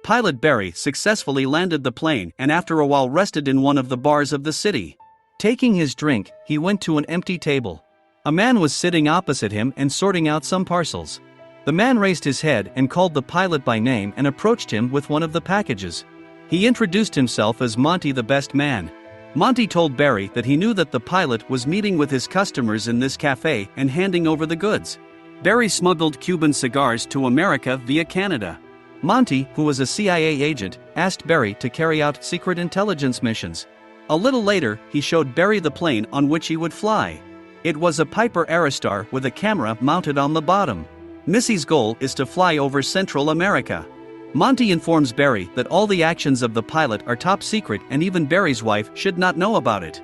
pilot Barry successfully landed the plane and after a while rested in one of the bars of the city. Taking his drink, he went to an empty table. A man was sitting opposite him and sorting out some parcels. The man raised his head and called the pilot by name and approached him with one of the packages. He introduced himself as Monty, the best man. Monty told Barry that he knew that the pilot was meeting with his customers in this cafe and handing over the goods. Barry smuggled Cuban cigars to America via Canada. Monty, who was a CIA agent, asked Barry to carry out secret intelligence missions. A little later, he showed Barry the plane on which he would fly. It was a Piper Aerostar with a camera mounted on the bottom. Missy's goal is to fly over Central America. Monty informs Barry that all the actions of the pilot are top secret and even Barry's wife should not know about it.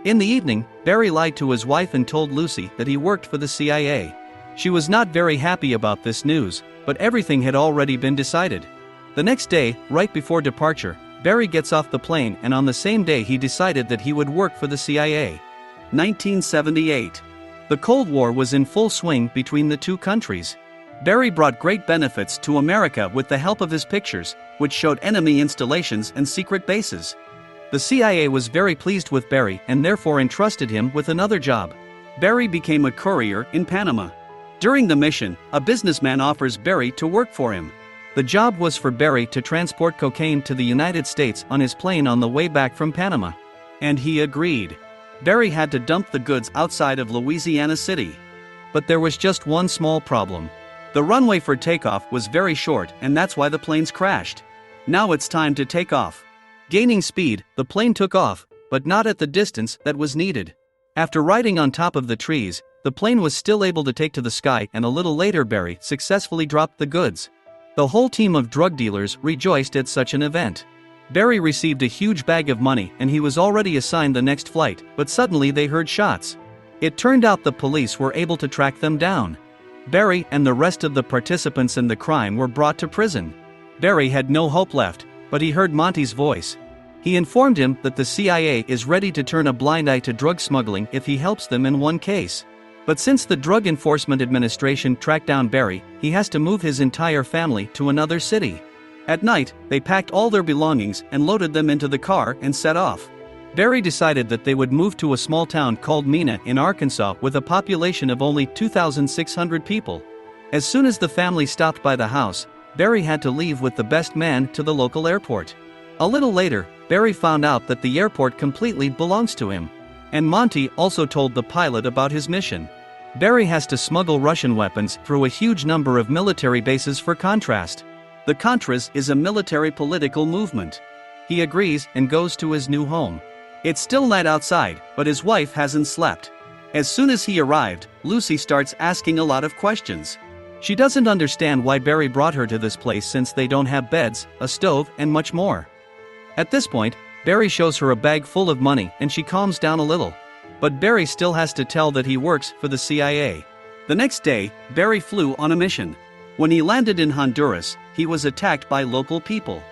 In the evening, Barry lied to his wife and told Lucy that he worked for the CIA. She was not very happy about this news, but everything had already been decided. The next day, right before departure, Barry gets off the plane and on the same day he decided that he would work for the CIA. 1978. The Cold War was in full swing between the two countries. Barry brought great benefits to America with the help of his pictures, which showed enemy installations and secret bases. The CIA was very pleased with Barry and therefore entrusted him with another job. Barry became a courier in Panama. During the mission, a businessman offers Barry to work for him. The job was for Barry to transport cocaine to the United States on his plane on the way back from Panama. And he agreed. Barry had to dump the goods outside of Louisiana City. But there was just one small problem. The runway for takeoff was very short and that's why the planes crashed. Now it's time to take off. Gaining speed, the plane took off, but not at the distance that was needed. After riding on top of the trees, the plane was still able to take to the sky and a little later Barry successfully dropped the goods. The whole team of drug dealers rejoiced at such an event. Barry received a huge bag of money and he was already assigned the next flight, but suddenly they heard shots. It turned out the police were able to track them down. Barry and the rest of the participants in the crime were brought to prison. Barry had no hope left, but he heard Monty's voice. He informed him that the CIA is ready to turn a blind eye to drug smuggling if he helps them in one case. But since the Drug Enforcement Administration tracked down Barry, he has to move his entire family to another city. At night, they packed all their belongings and loaded them into the car and set off. Barry decided that they would move to a small town called Mena in Arkansas with a population of only 2,600 people. As soon as the family stopped by the house, Barry had to leave with the best man to the local airport. A little later, Barry found out that the airport completely belongs to him. And Monty also told the pilot about his mission. Barry has to smuggle Russian weapons through a huge number of military bases for contrast. The Contras is a military political movement. He agrees and goes to his new home. It's still night outside, but his wife hasn't slept. As soon as he arrived, Lucy starts asking a lot of questions. She doesn't understand why Barry brought her to this place since they don't have beds, a stove, and much more. At this point, Barry shows her a bag full of money and she calms down a little. But Barry still has to tell that he works for the CIA. The next day, Barry flew on a mission. When he landed in Honduras, he was attacked by local people.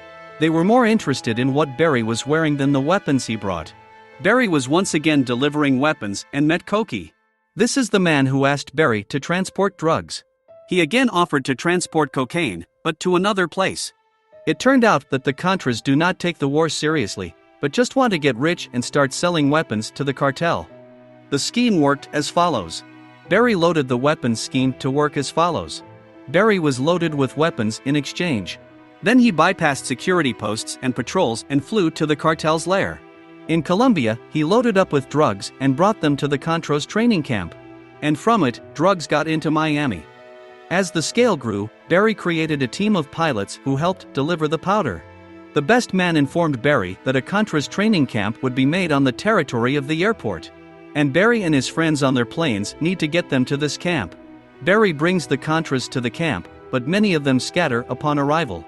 They were more interested in what Barry was wearing than the weapons he brought. Barry was once again delivering weapons and met Koki. This is the man who asked Barry to transport drugs. He again offered to transport cocaine, but to another place. It turned out that the Contras do not take the war seriously, but just want to get rich and start selling weapons to the cartel. The scheme worked as follows. Barry loaded the weapons scheme to work as follows. Barry was loaded with weapons in exchange. Then he bypassed security posts and patrols and flew to the cartel's lair. In Colombia, he loaded up with drugs and brought them to the Contras training camp. And from it, drugs got into Miami. As the scale grew, Barry created a team of pilots who helped deliver the powder. The best man informed Barry that a Contras training camp would be made on the territory of the airport. And Barry and his friends on their planes need to get them to this camp. Barry brings the Contras to the camp, but many of them scatter upon arrival.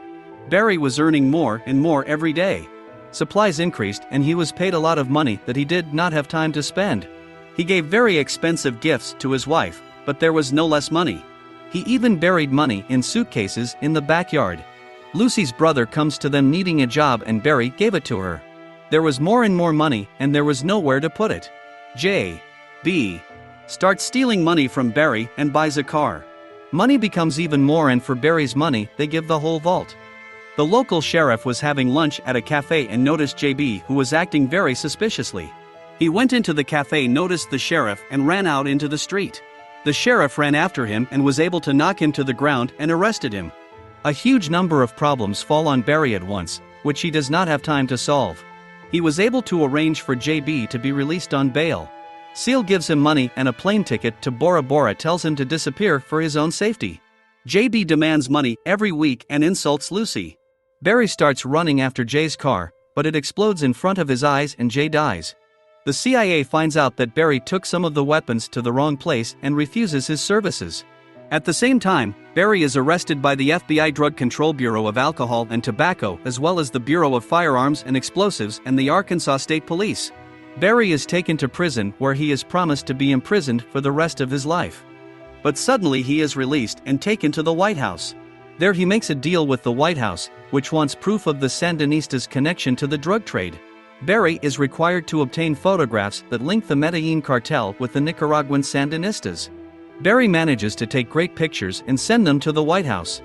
Barry was earning more and more every day. Supplies increased and he was paid a lot of money that he did not have time to spend. He gave very expensive gifts to his wife, but there was no less money. He even buried money in suitcases in the backyard. Lucy's brother comes to them needing a job and Barry gave it to her. There was more and more money and there was nowhere to put it. J.B. starts stealing money from Barry and buys a car. Money becomes even more and for Barry's money they give the whole vault. The local sheriff was having lunch at a cafe and noticed JB, who was acting very suspiciously. He went into the cafe, noticed the sheriff, and ran out into the street. The sheriff ran after him and was able to knock him to the ground and arrested him. A huge number of problems fall on Barry at once, which he does not have time to solve. He was able to arrange for JB to be released on bail. Seal gives him money and a plane ticket to Bora Bora, tells him to disappear for his own safety. JB demands money every week and insults Lucy. Barry starts running after Jay's car, but it explodes in front of his eyes and Jay dies. The CIA finds out that Barry took some of the weapons to the wrong place and refuses his services. At the same time, Barry is arrested by the FBI Drug Control Bureau of Alcohol and Tobacco, as well as the Bureau of Firearms and Explosives and the Arkansas State Police. Barry is taken to prison, where he is promised to be imprisoned for the rest of his life. But suddenly he is released and taken to the White House. There he makes a deal with the White House, which wants proof of the Sandinistas' connection to the drug trade. Barry is required to obtain photographs that link the Medellin cartel with the Nicaraguan Sandinistas. Barry manages to take great pictures and send them to the White House.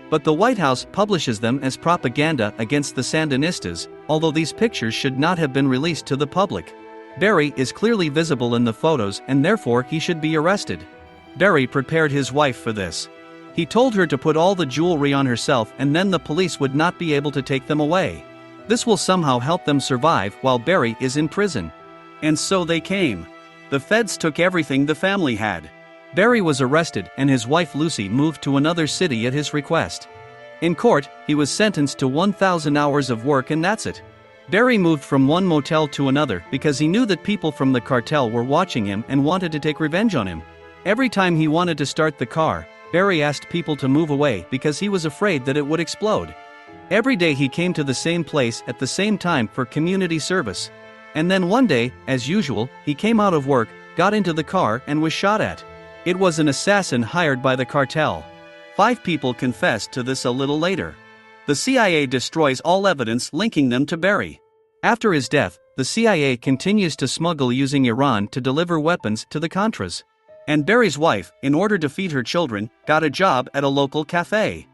But the White House publishes them as propaganda against the Sandinistas, although these pictures should not have been released to the public. Barry is clearly visible in the photos and therefore he should be arrested. Barry prepared his wife for this. He told her to put all the jewelry on herself and then the police would not be able to take them away. This will somehow help them survive while Barry is in prison. And so they came. The feds took everything the family had. Barry was arrested and his wife Lucy moved to another city at his request. In court, he was sentenced to 1,000 hours of work and that's it. Barry moved from one motel to another because he knew that people from the cartel were watching him and wanted to take revenge on him. Every time he wanted to start the car, Barry asked people to move away because he was afraid that it would explode. Every day he came to the same place at the same time for community service. And then one day, as usual, he came out of work, got into the car and was shot at. It was an assassin hired by the cartel. 5 people confessed to this a little later. The CIA destroys all evidence linking them to Barry. After his death, the CIA continues to smuggle using Iran to deliver weapons to the Contras. And Barry's wife, in order to feed her children, got a job at a local cafe.